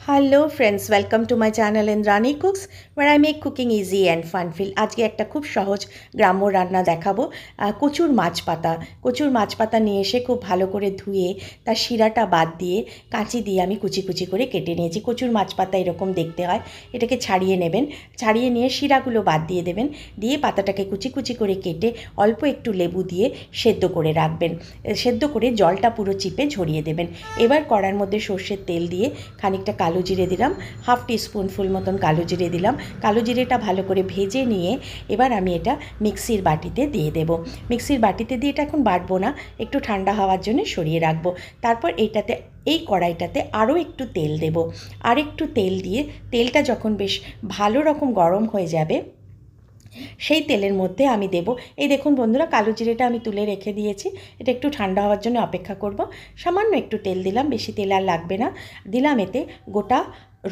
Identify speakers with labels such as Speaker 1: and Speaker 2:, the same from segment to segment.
Speaker 1: Hello friends, welcome to my channel Indrani Cooks where I make cooking easy and fun feel. আজকে একটা খুব সহজ গ্রাম্য রান্না দেখাবো। কচুর মাছ পাতা নিয়ে এসে খুব ভালো করে ধুয়ে তার শিরাটা বাদ দিয়ে কাঁচি দিয়ে আমি কুচি কুচি করে কেটে নিয়েছি। কচুর মাছ পাতা এরকম দেখতে হয়। এটাকে ছাড়িয়ে নেবেন, ছাড়িয়ে নিয়ে শিরাগুলো বাদ দিয়ে দেবেন, দিয়ে পাতাটাকে কুচি কুচি করে কেটে অল্প একটু লেবু দিয়ে সেদ্ধ করে রাখবেন। সেদ্ধ করে জলটা পুরো চিপে ঝরিয়ে দেবেন। এবার কড়ার মধ্যে সর্ষের তেল দিয়ে খানিকটা কালো জিরে দিলাম, হাফ টিস্পুনফুল মতন কালো জিরে দিলাম। কালো জিরেটা ভালো করে ভেজে নিয়ে এবার আমি এটা মিক্সির বাটিতে দিয়ে দেব। মিক্সির বাটিতে দিয়ে এটা এখন বাটবো না, একটু ঠান্ডা হওয়ার জন্য সরিয়ে রাখবো। তারপর এই কড়াইটাতে আরও একটু তেল দেব। আর একটু তেল দিয়ে তেলটা যখন বেশ ভালো রকম গরম হয়ে যাবে সেই তেলের মধ্যে আমি দেব, এই দেখুন বন্ধুরা, কালো জিরেটা আমি তুলে রেখে দিয়েছি। এটা একটু ঠান্ডা হওয়ার জন্য অপেক্ষা করব। সামান্য একটু তেল দিলাম, বেশি তেল আর লাগবে না। দিলাম এতে গোটা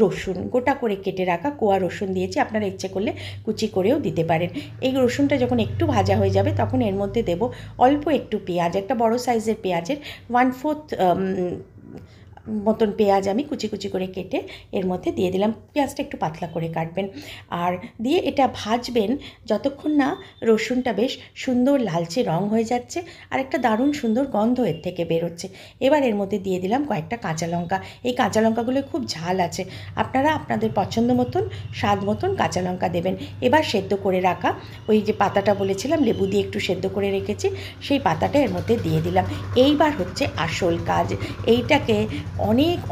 Speaker 1: রসুন, গোটা করে কেটে রাখা কোয়া রসুন দিয়েছি, আপনারা ইচ্ছে করলে কুচি করেও দিতে পারেন। এই রসুনটা যখন একটু ভাজা হয়ে যাবে তখন এর মধ্যে দেব অল্প একটু পেঁয়াজ, একটা বড় সাইজের পেঁয়াজের 1/4 মতন পেঁয়াজ আমি কুচি কুচি করে কেটে এর মধ্যে দিয়ে দিলাম। পেঁয়াজটা একটু পাতলা করে কাটবেন আর দিয়ে এটা ভাজবেন যতক্ষণ না রসুনটা বেশ সুন্দর লালচে রং হয়ে যাচ্ছে আর একটা দারুণ সুন্দর গন্ধ এর থেকে বেরোচ্ছে। এবার এর মধ্যে দিয়ে দিলাম কয়েকটা কাঁচা লঙ্কা। এই কাঁচা লঙ্কাগুলো খুব ঝাল আছে, আপনারা আপনাদের পছন্দ মতন স্বাদ মতন কাঁচা লঙ্কা দেবেন। এবার সেদ্ধ করে রাখা ওই যে পাতাটা বলেছিলাম লেবু দিয়ে একটু সেদ্ধ করে রেখেছি, সেই পাতাটা এর মধ্যে দিয়ে দিলাম। এইবার হচ্ছে আসল কাজ, এইটাকে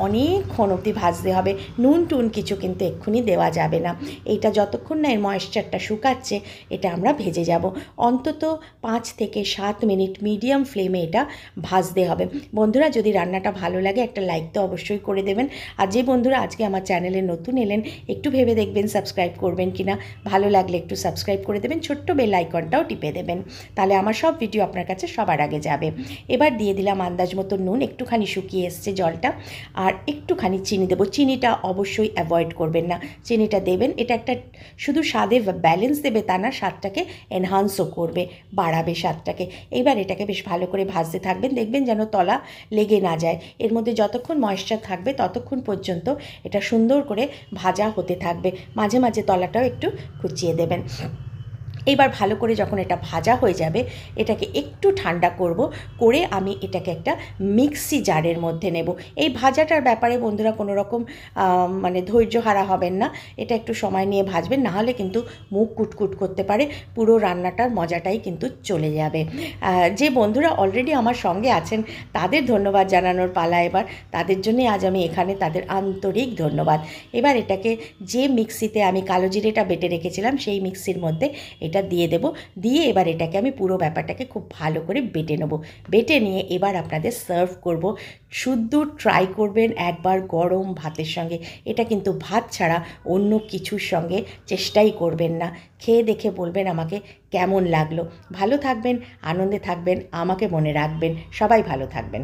Speaker 1: অনেকক্ষণ অবধি ভাজতে হবে। নুন টুন কিছু কিন্তু এক্ষুনি দেওয়া যাবে না। এইটা যতক্ষণ না এর ময়েশ্চারটা শুকাচ্ছে এটা আমরা ভেজে যাব। অন্তত 5 থেকে 7 মিনিট মিডিয়াম ফ্লেমে এটা ভাজতে হবে। বন্ধুরা, যদি রান্নাটা ভালো লাগে একটা লাইক তো অবশ্যই করে দেবেন। আর যে বন্ধুরা আজকে আমার চ্যানেলে নতুন এলেন একটু ভেবে দেখবেন সাবস্ক্রাইব করবেন কিনা। ভালো লাগলে একটু সাবস্ক্রাইব করে দেবেন, ছোট্ট বেল আইকনটাও টিপে দেবেন, তাহলে আমার সব ভিডিও আপনার কাছে সবার আগে যাবে। এবার দিয়ে দিলাম আন্দাজ মতো নুন, একটুখানি শুকিয়ে এসছে জলটা, আর একটুখানি চিনি দেবো। চিনিটা অবশ্যই অ্যাভয়েড করবেন না, চিনিটা দেবেন। এটা একটা শুধু স্বাদে ব্যালেন্স দেবে তা না, স্বাদটাকে এনহান্সও করবে, বাড়াবে স্বাদটাকে। এইবার এটাকে বেশ ভালো করে ভাজতে থাকবেন, দেখবেন যেন তলা লেগে না যায়। এর মধ্যে যতক্ষণ ময়েশ্চার থাকবে ততক্ষণ পর্যন্ত এটা সুন্দর করে ভাজা হতে থাকবে, মাঝে মাঝে তলাটাও একটু কুচিয়ে দেবেন। এইবার ভালো করে যখন এটা ভাজা হয়ে যাবে এটাকে একটু ঠান্ডা করে আমি এটাকে একটা মিক্সি জারের মধ্যে নেব। এই ভাজাটার ব্যাপারে বন্ধুরা কোনো রকম মানে ধৈর্য হারা হবেন না, এটা একটু সময় নিয়ে ভাজবেন, নাহলে কিন্তু মুখ কুটকুট করতে পারে, পুরো রান্নাটার মজাটাই কিন্তু চলে যাবে। যে বন্ধুরা অলরেডি আমার সঙ্গে আছেন তাদের ধন্যবাদ জানানোর পালা এবার, তাদের জন্যে আজ আমি এখানে, তাদের আন্তরিক ধন্যবাদ। এবার এটাকে যে মিক্সিতে আমি কালো জিরেটা বেটে রেখেছিলাম সেই মিক্সির মধ্যে এটা দিয়ে দেব। দিয়ে এবার এটাকে আমি পুরো ব্যাপারটাকে খুব ভালো করে বেটে নেব। বেটে নিয়ে এবার আপনাদের সার্ভ করব। শুদ্ধ ট্রাই করবেন একবার গরম ভাতের সঙ্গে, এটা কিন্তু ভাত ছাড়া অন্য কিছুর সঙ্গে চেষ্টাই করবেন না। খেয়ে দেখে বলবেন আমাকে কেমন লাগলো। ভালো থাকবেন, আনন্দে থাকবেন, আমাকে মনে রাখবেন। সবাই ভালো থাকবেন।